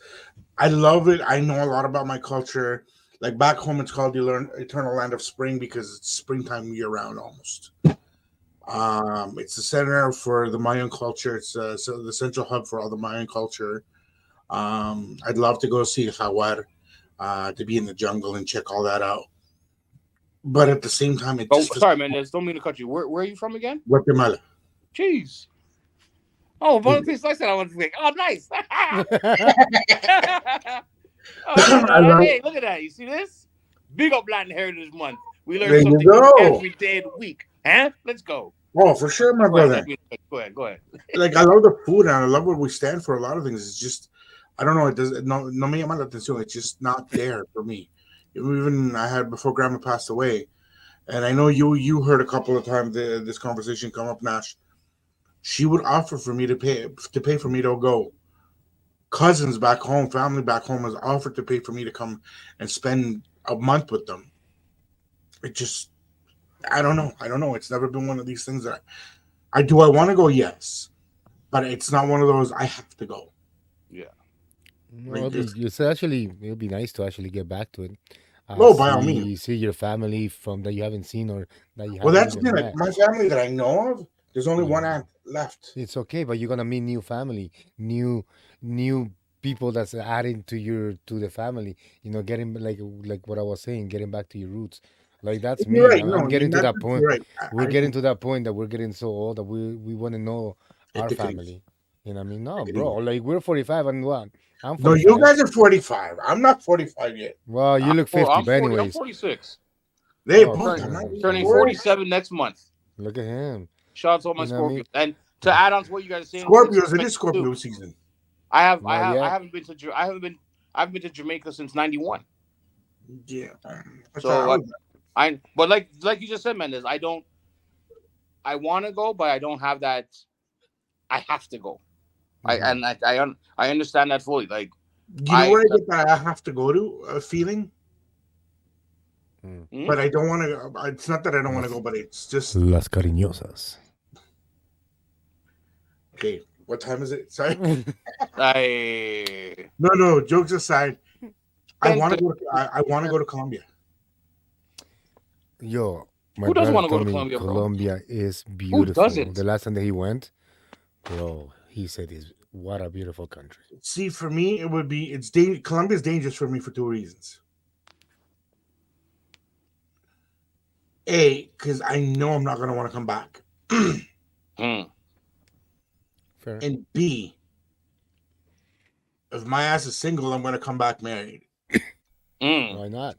I love it. I know a lot about my culture. Like back home, it's called the Eternal Land of Spring because it's springtime year round almost. It's the center for the Mayan culture. It's so the central hub for all the Mayan culture. I'd love to go see Jaguar, to be in the jungle and check all that out. But at the same time, it Oh, just feels sorry, man. Don't mean to cut you. Where are you from again? Guatemala. Jeez. Oh, one of the things I said I wanted to think. Oh, nice. Oh, you know I that. love. Hey, look at that. You see this? Big up Latin Heritage Month. We learn There you something new go. every day of the week. Huh? Let's go. Oh, for sure, my Go ahead. brother. Go ahead. Go ahead. Like I love the food and I love what we stand for. A lot of things. It's just I don't know. It does no me llama la atención. It's just not there for me. Even I had before Grandma passed away, and I know you heard a couple of times this conversation come up, Nash. She would offer for me to pay for me to go. Cousins back home, family back home has offered to pay for me to come and spend a month with them. It just I don't know. I don't know. It's never been one of these things that I do. I want to go, yes, but it's not one of those I have to go. Yeah. Well, Like if it's actually it'll be nice to actually get back to it. no, by all means. See your family from that you haven't seen or that you Well, haven't that's the even thing. Like met. my family that I know of, there's only Yeah, one aunt left. it's okay, but you're gonna meet new family, new people that's adding to the family. Getting like what I was saying, getting back to your roots. Like that's You're me. right. I'm No, getting in to that that sense, point. you're right. We're getting to that point that we're getting so old that we want to know It our decreased. family. I mean, no, Agreed. bro. Like we're 45 and what? I'm No, you 45. guys are 45. I'm not 45 yet. Well, you look 50, I'm but 40. I'm anyways. 46. They Oh, puta, Turning I'm not damn. even turning Jesus. 40. 47 next month. Look at him. Shout out to all my You know what I mean? Scorpios. And to add on to what you guys are saying, since Scorpios, it is too, Scorpio season. Not I yet. haven't been to I've been to Jamaica since '91. Yeah. So but like you just said, Mendez, I want to go, but I don't have that. I have to go. Hmm. I understand that fully. Like You know I, where I get that I have to go to a feeling, hmm? but I don't want to. It's not that I don't want to go, but it's just Las cariñosas. okay. What time is it? Sorry. I No. Jokes aside, I want to Gente- go. I want to go to Colombia. Yo, my who doesn't brother want to go told to me Colombia, bro? Colombia is Who beautiful. The doesn't? last time that he went, bro, he said, what a beautiful country." See, for me, it would be Colombia's dangerous for me for two reasons. A, because I know I'm not gonna want to come back, Hmm. Fair. and B, if my ass is single, I'm gonna come back married. Hmm. Why not?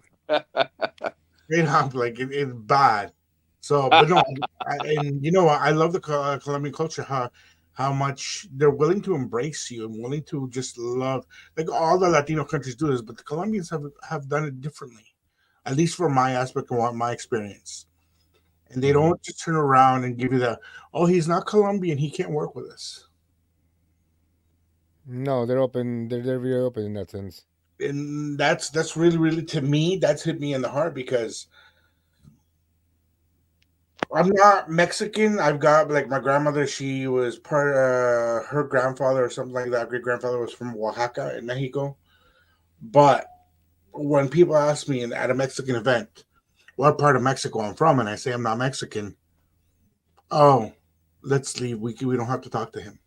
Straight up, like it's bad. So, but no, and you know what? I love the Colombian culture. How much they're willing to embrace you and willing to just love. Like all the Latino countries do this, but the Colombians have done it differently, at least for my aspect and my experience. And they don't just turn around and give you the, oh, he's not Colombian, he can't work with us. No, they're open. They're very open in that sense. And that's really really to me that's hit me in the heart because I'm not Mexican. I've got like my grandmother. She was part. Her grandfather or something like that. Great grandfather was from Oaxaca in Mexico. But when people ask me at a Mexican event what part of Mexico I'm from, and I say I'm not Mexican, oh, let's leave. We don't have to talk to him.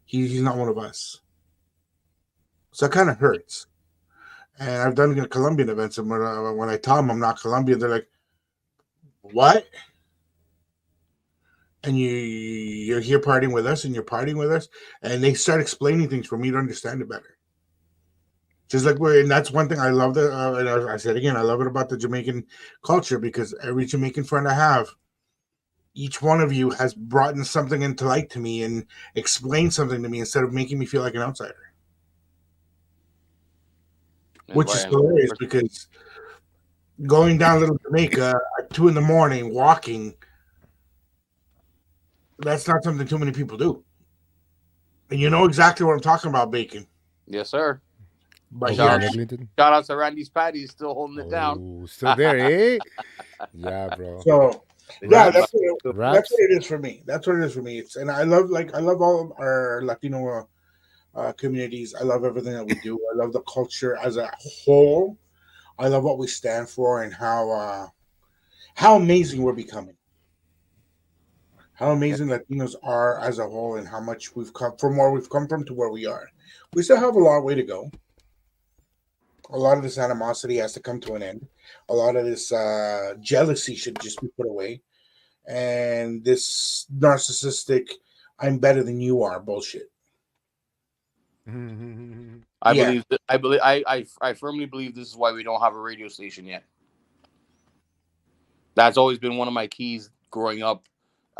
He's not one of us. So it kind of hurts. And I've done Colombian events, and when I tell them I'm not Colombian, they're like, "What?" And you're here partying with us, and you're partying with us, and they start explaining things for me to understand it better. Just like and that's one thing I love. And I said again, I love it about the Jamaican culture because every Jamaican friend I have, each one of you has brought in something into light to me and explained something to me instead of making me feel like an outsider. Which is hilarious because going down Little Jamaica at 2 a.m, walking, that's not something too many people do. And you know exactly what I'm talking about, Bacon. Yes, sir. But shout out to Randy's Patties, still holding it down. Still there, eh? Yeah, bro. So yeah, that's what it is for me. That's what it is for me. And I love all of our Latino communities. I love everything that we do. I love the culture as a whole. I love what we stand for and how amazing we're becoming. How amazing Latinos are as a whole, and how much we've come from where we've come from to where we are. We still have a long way to go. A lot of this animosity has to come to an end. A lot of this jealousy should just be put away, and this narcissistic "I'm better than you are" bullshit. I firmly believe this is why we don't have a radio station yet. That's always been one of my keys growing up.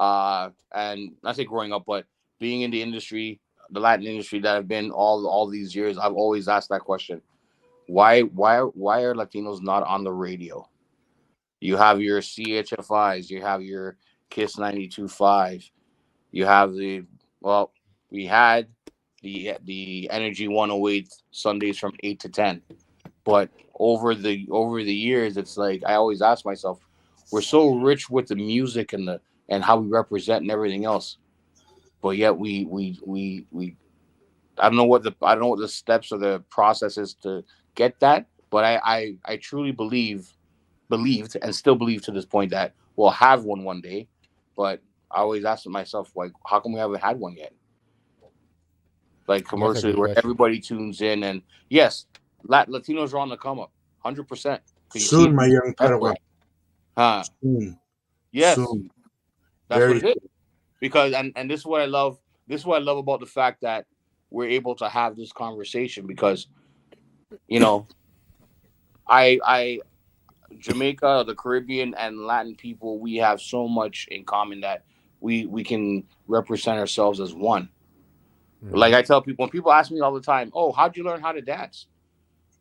And not say growing up, but being in the industry, the Latin industry that I've been all these years, I've always asked that question. Why are Latinos not on the radio? You have your CHFIs, you have your KISS 92.5, you have we had the Energy 108 Sundays from 8 to 10. But over the years, it's like I always ask myself, we're so rich with the music and how we represent and everything else, but yet we I don't know what the steps or the process is to get that, but I truly believed and still believe to this point that we'll have one day, but I always ask myself, like, how come we haven't had one yet? Like commercially where everybody tunes in, and yes, Latinos are on the come up, 100%. Soon, my young Padawan. Soon. Yes. Soon. That's what it is. Because and this is what I love. This is what I love about the fact that we're able to have this conversation because, you know, I Jamaica, the Caribbean, and Latin people, we have so much in common that we can represent ourselves as one. Mm-hmm. Like I tell people, when people ask me all the time, "Oh, how'd you learn how to dance?"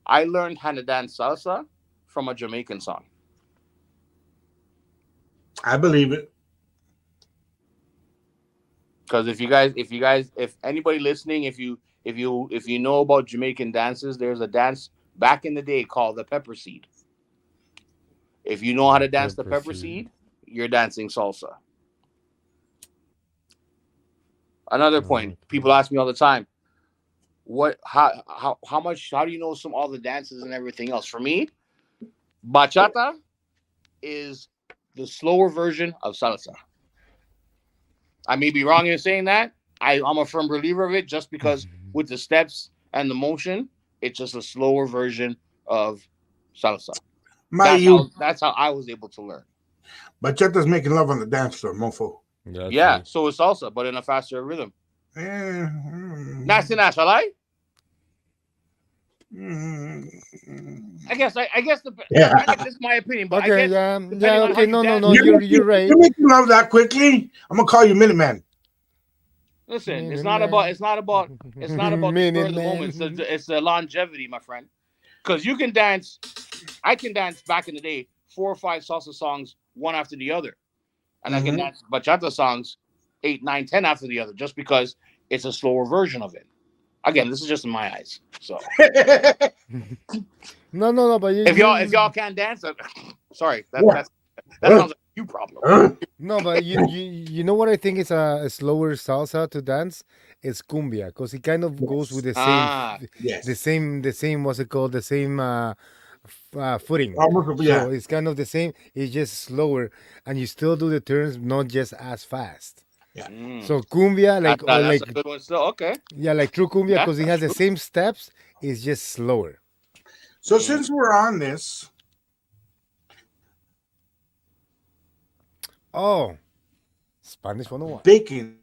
I learned how to dance salsa from a Jamaican song. I believe it. Because if anybody listening, if you know about Jamaican dances, there's a dance back in the day called the pepper seed. If you know how to dance the pepper seed, you're dancing salsa. Another point, people ask me all the time, how do you know all the dances and everything else? For me, bachata is the slower version of salsa. I may be wrong in saying that. I'm a firm believer of it just because with the steps and the motion, it's just a slower version of salsa. That's how I was able to learn. Bachata's making love on the dance floor, mofo. Yeah, so it's salsa, but in a faster rhythm. Nasty Nash, I like. I guess Yeah. again, this is my opinion, but I Okay, guess yeah, depending on how okay, you no, dance. you're right. You making love that quickly? I'm gonna call you Minuteman. Listen, Minute Man. it's not about the spur Minute of the moment. Man. It's the longevity, my friend. Because you can dance. I can dance back in the day 4 or 5 salsa songs one after the other, and I can dance bachata songs 8, 9, 10 after the other, just because it's a slower version of it. Again, this is just in my eyes. So No, but if y'all can't dance, sorry, Yeah. that sounds like you problem. no, but you know what I think is a slower salsa to dance? It's cumbia, because it kind of goes with the same, Ah, Yes. the same, what's it called? The same footing. Almost, So yeah. it's kind of the same. It's just slower, and you still do the turns, not just as fast. Yeah. So cumbia, that's a good one. Still, okay. yeah, like true cumbia, Yeah, because it that's has the true. same steps. It's just slower. So since we're on this, Oh, Spanish 101. Bacon's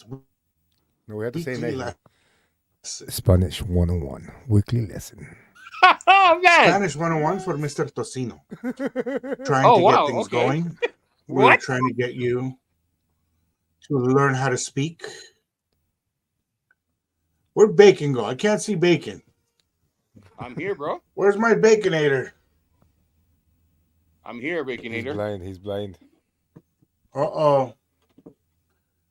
No, we have to say weekly next. lesson. Spanish 101 weekly lesson. Oh man! Spanish 101 for Mr. Tocino. Trying Oh to get wow! things Okay. going. We're What? trying to get you to learn how to speak. Where'd Bacon go? I can't see Bacon. I'm here, bro. Where's my Baconator? I'm here, He's Baconator. blind. He's blind. Uh-oh.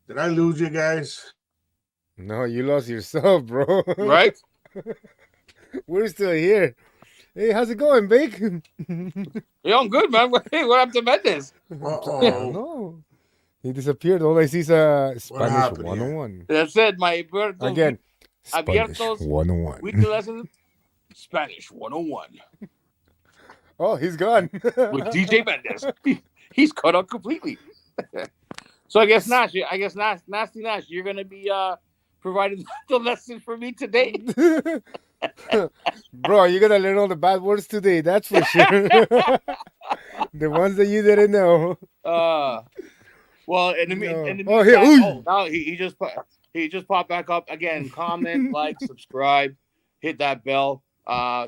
Did I lose you guys? No, you lost yourself, bro. Right? We're still here. Hey, how's it going, Bacon? Yo, I'm good, man. Hey, what happened to Mendes? Uh-oh. No. He disappeared. All I see is Spanish happened here? 101. That said, my Abiertos, Again, Spanish Abiertos 101. weekly lessons, Spanish 101 Oh, he's gone. with DJ Mendes. He's cut out completely. So I guess Nasty Nash, you're gonna be providing the lesson for me today. Bro, you're going to learn all the bad words today. That's for sure. The ones that you didn't know. Well, in the Oh, here. meantime, now he just popped back up again. Comment, like, subscribe, hit that bell.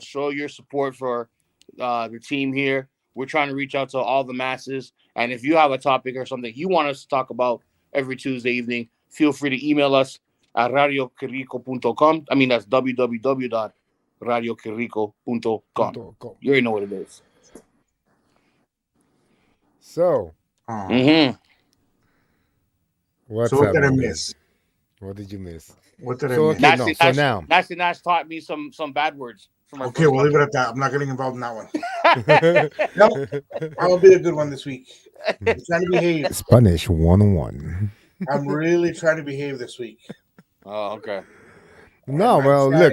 Show your support for the team here. We're trying to reach out to all the masses, and if you have a topic or something you want us to talk about every Tuesday evening, feel free to email us at radioquirico.com. I mean, that's www.radioquirico.com. You already know what it is. So, what's So what up, did I man? miss? What did you miss? What did I So, miss? okay, no. So now. Nasty Nash taught me some bad words. Okay, we'll leave it at that. I'm not getting involved in that one. No, I'll be a good one this week. I'm trying to behave. Spanish 101. I'm really trying to behave this week. Oh, okay. No, well, look.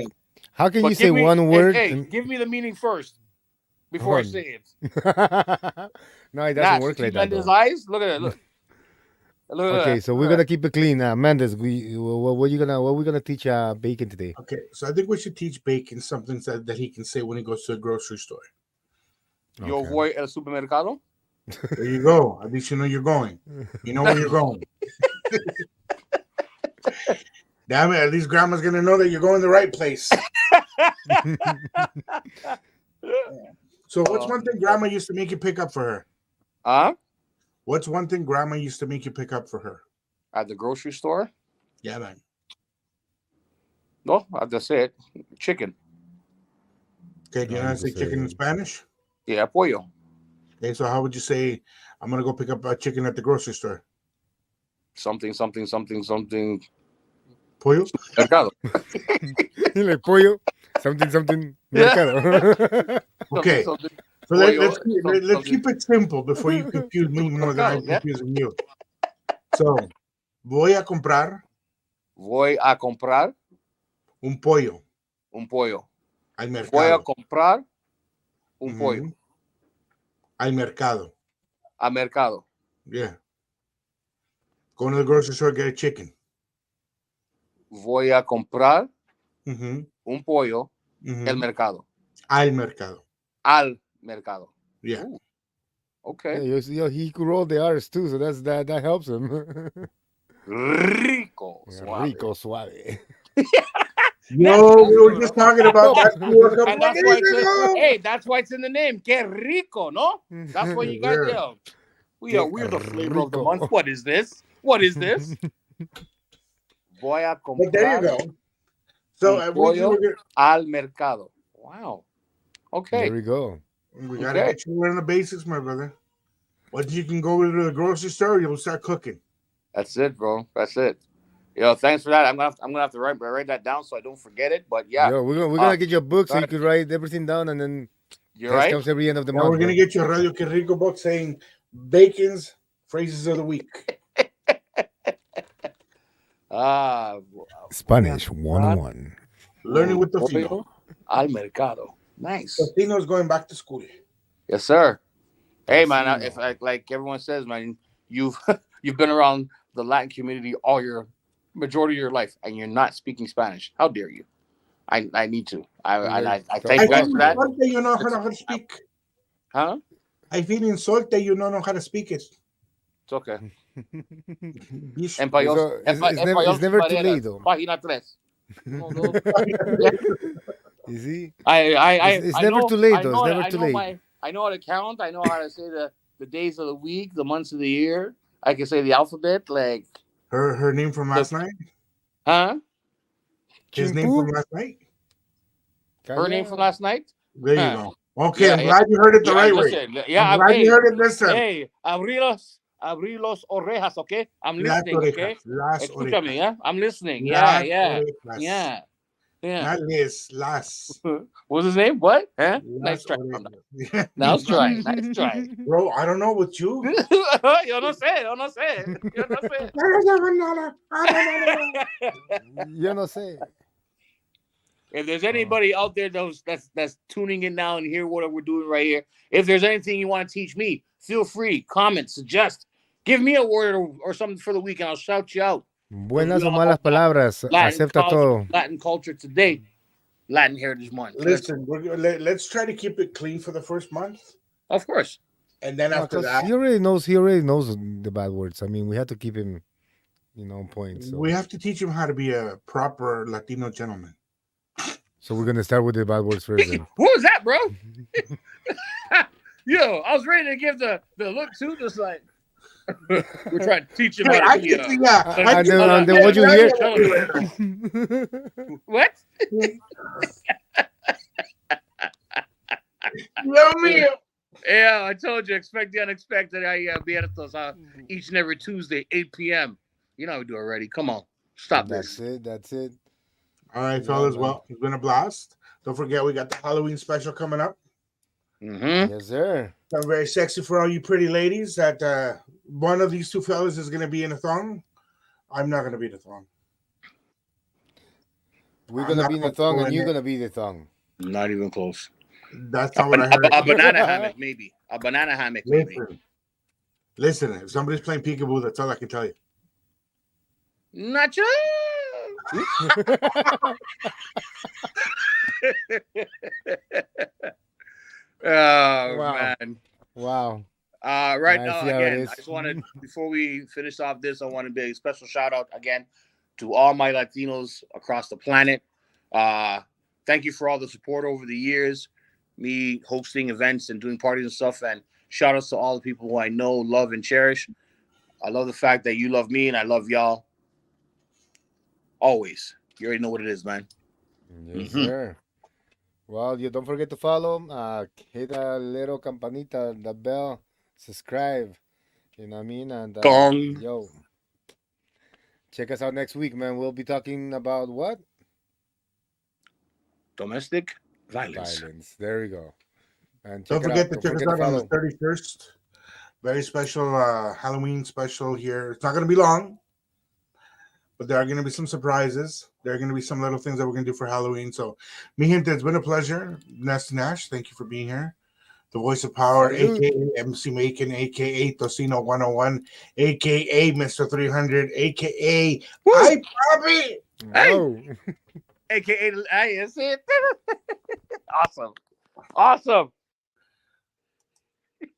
How can you say one word? Hey, give me the meaning first before I say it. No, it doesn't work like that. Mendes' eyes? Look at it. Look. Okay, so we're gonna keep it clean. Mendes, what we gonna teach Bacon today? Okay, so I think we should teach Bacon something that he can say when he goes to a grocery store. Yo voy al supermercado. There you go. At least you know you're going. You know where you're going. Damn it! At least Grandma's gonna know that you're going the right place. So, what's one thing Grandma used to make you pick up for her? What's one thing Grandma used to make you pick up for her? At the grocery store? Yeah, man. No, I just said chicken. Okay, do you know how to say chicken in Spanish? Yeah, pollo. Okay, so how would you say, I'm going to go pick up a chicken at the grocery store? Something. Pollo? Mercado. Like pollo, something, mercado. Okay, so let's keep it simple before you confuse me more than I'm confusing you. So, voy a comprar un pollo. Al mercado. Voy a comprar un pollo. Al mercado. A mercado. Yeah. Go to the grocery store, get a chicken. Voy a comprar un pollo el mercado. Al mercado. Al mercado. Yeah. Ooh. Okay. Yeah, he could roll the R's too, so that helps him. Rico. Suave. Rico suave. Yo, we were just talking about that too a couple And of that's why days ago. hey, that's why it's in the name. Que rico, no? That's why you guys Yeah. we're the flavor of the rico. month. What is this? What is this? Voy a But there you comprar go. So un we pollo al mercado. Wow. There Okay. we go. we gotta Okay. get you learn the basics, my brother. Once you can go to the grocery store, you'll start cooking. That's it, bro. That's it. Yo, thanks for that. I'm gonna have to write that down so I don't forget it. But yeah, Yo, we're gonna get you a book so go you ahead. could write everything down, and then You're test right. comes every end of the Now month. we're gonna Bro. get you a Radio Que Rico book saying Bacon's phrases of the week. Spanish 101. Learning with Pollo Tocino. al mercado. Nice. Tocino's going back to school. Yes, sir. Hey, man. Tocino. If like everyone says, man, you've you've been around the Latin community all your majority of your life, and you're not speaking Spanish. How dare you? I need to. I thank I you guys feel for that. insulted you know how to speak. Huh? I feel insulted you don't know how to speak it. It's okay. Bish. It's never too late, though. Página 3. You see? It's I never know, too late, I though. know It's how never to- too I know late. I know how to count. I know how to say the days of the week, the months of the year. I can say the alphabet, like Her name from last night? huh? His name from last night? Her name from last night? There you Huh. go. Okay, Yeah, I'm glad you heard it the Yeah, right way. listen. Yeah, I'm glad you heard it this time. Hey, abrí los orejas, okay? I'm Las listening, okay? orejas. Las Escúchame, orejas. yeah? I'm listening. Las Yeah. orejas. Yeah. Not les, las. What's his name? What? Huh? Las Nice try. orejas. Nice try. Nice try. Bro, I don't know with you. Yo no sé. I don't know nada. I don't know. Yo no sé. If there's anybody out there that's tuning in now and hear what we're doing right here, if there's anything you want to teach me, feel free, comment, suggest, give me a word or something for the week, and I'll shout you out. Buenas o malas palabras. Acepta todo. Latin culture today, Latin Heritage Month. Listen, let's try to keep it clean for the first month. Of course. And then after that, He already knows the bad words. I mean, we have to keep him, on point. So. we have to teach him how to be a proper Latino gentleman. So we're gonna start with the bad words first. Then. What was that, bro? Yo, I was ready to give the look too, just like we're trying to teach him how to be. And then what you hear? What? Yeah, I told you, expect the unexpected. Abiertos each and every Tuesday, 8 p.m. You know how we do already. Come on, stop this. That's it. All right, fellas. Well, it's been a blast. Don't forget, we got the Halloween special coming up. Mm-hmm. Yes, sir. I'm very sexy for all you pretty ladies. That one of these two fellas is going to be in a thong. I'm not going to be the thong. We're gonna be in the thong, and you're gonna be the thong. Not even close. That's not what I heard. A banana hammock, maybe. A banana hammock, maybe. Listen, if somebody's playing peekaboo, that's all I can tell you. Nacho. Wow. Man. Wow. Right I now, see how it again, is. I just wanted, before we finish off this, I want to be a special shout out again to all my Latinos across the planet. Thank you for all the support over the years, me hosting events and doing parties and stuff. And shout outs to all the people who I know, love, and cherish. I love the fact that you love me and I love y'all. Always. You already know what it is, man. Yes, sir. Well, you don't forget to follow. Hit a little campanita, the bell, subscribe. You know what I mean? And Gong. yo, check us out next week, man. We'll be talking about what? Domestic violence. There we go. And Don't forget to check us out on the follow. 31st. Very special Halloween special here. It's not going to be long, but there are going to be some surprises. There are going to be some little things that we're going to do for Halloween. So, mi gente, it's been a pleasure. Nasty Nash, thank you for being here. The voice of power, Salute. a.k.a. MC Macon, a.k.a. Tocino 101, a.k.a. Mr. 300, a.k.a. I Bobby. Oh. AKA, I see it. Awesome.